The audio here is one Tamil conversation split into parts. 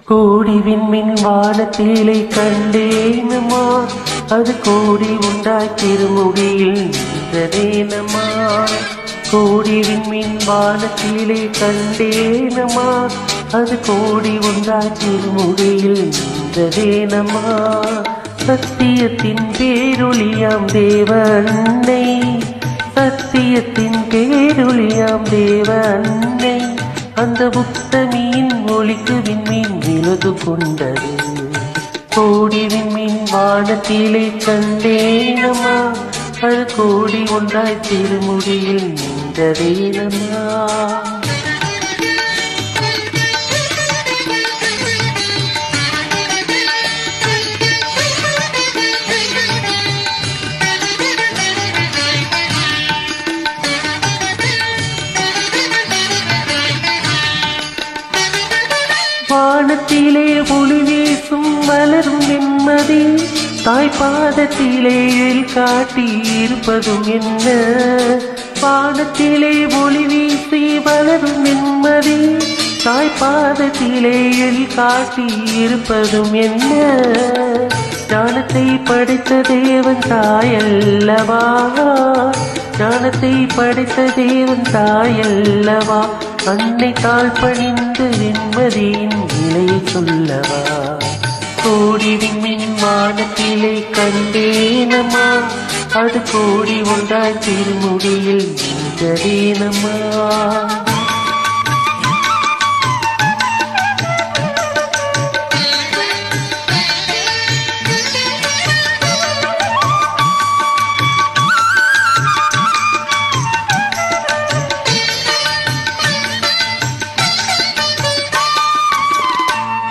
கோடி விண்மின் வானத்திலே கண்டேனம்மா, அது கோடி உண்டாய் திருமுடியில் நின்றதேனம்மா. கோடி விண்மின் வானத்திலே கண்டேனம்மா, அது கோடி உண்டாய் திருமுடியில் நின்றதேனம்மா. சத்தியத்தின் பேரொளியாம் தேவ அன்னை, சத்தியத்தின் பேரொளியாம் தேவ அன்னை, அந்த புத்தமியின் ஒளிக்கு விண்மீன் விலகு கொண்டது. கோடி விண்மீன் வானத்திலே கண்டேனம்மா, அது கோடி ஒன்றாய் திருமுடியில் நின்றதேனம்மா. வானத்திலே ஒளி வீசும் வளரும் நிம்மதி, தாய்பாதத்திலே காட்டி இருப்பதும் என்ன. வானத்திலே ஒளி வீசி வளரும் நிம்மதி, தாய்பாதத்திலே காட்டி இருப்பதும் என்ன. ஞானத்தை படைத்த தேவன் தாயல்லவா, ஞானத்தை படைத்த தேவன் தாயல்லவா, அன்னை தாழ் பணிந்து நிம்மதியின் நிலையை சொல்லவா. கோடி விண்மின் வானத்திலே கண்டேனம்மா, அது கோடி ஒன்றாய் திருமுடியில் நின்றதேனம்மா.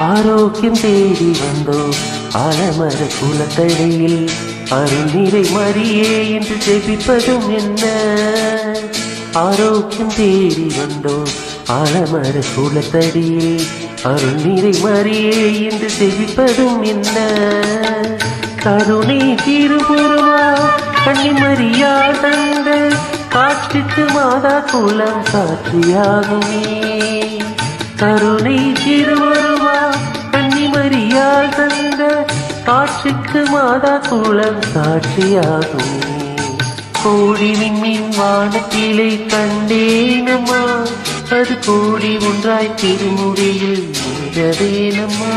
ஆரோக்கியம் தேடி வந்தோம் ஆலமர குலத்தடியில், அருள் நிறை மரியே என்று ஜெபிப்பதும் என்ன. ஆரோக்கியம் தேடி வந்தோம் ஆலமர குலத்தடியில், அருள் நிறை மரியே என்று ஜெபிப்பதும் என்ன. கருணை திருபுருவா கன்னிமரியா தந்த காட்சிக்கு மாதா குலம் சாட்சியாகுமே. கருணை திருவருவா கன்னிமரியால் தந்த காட்சிக்கு மாதா குலம் சாட்சியாகும். கோடி விண்மீன் வானத்திலே கண்டேனம்மா, அது கோடி ஒன்றாய் திருமுடியில் நின்றதேனம்மா.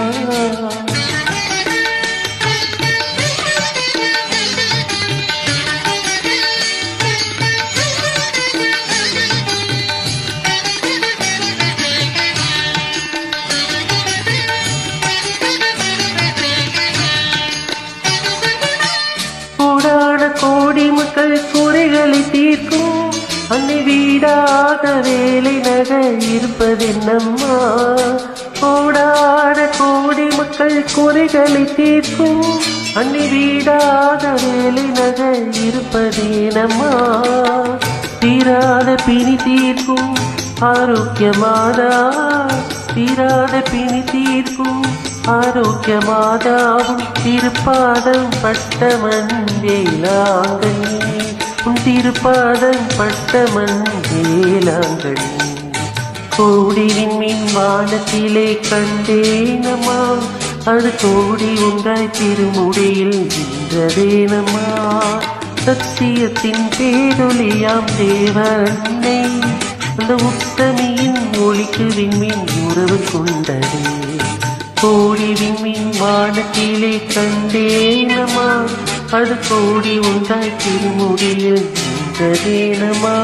கோடி மக்கள் குறைகளை தீர்க்கும் அன்னை வீடாக வேலை நகை இருப்பதென்னம்மா. கோடான கோடி மக்கள் குறைகளை தீர்க்கும் அன்னை வீடாக வேலை நகை இருப்பதேனம்மா. தீராத பிணி தீர்க்கும் ஆரோக்கியமாதா, தீராத பிணி தீர்க்கும் ஆரோக்கியமாதாவும் திருப்பாதம் பட்ட மஞ்சேலாங்கனி, உன் திருப்பாதம் பட்ட மஞ்சேலாங்கனி. கோடி விண்மீன் வானத்திலே கண்டேனம்மா, அது கோடி ஒன்றாய் திருமுடியில் நின்றதேனம்மா. சத்தியத்தின் பேரொளியாம் தேவ அன்னை, அந்த உத்தமியின் ஒளிக்கு விண்மீன் உறவு கொண்டது. கோடி விண்மீன் வானத்திலே கண்டேனம்மா, அது கோடி ஒன்றாய் திருமுடியில் நின்றதேனம்மா.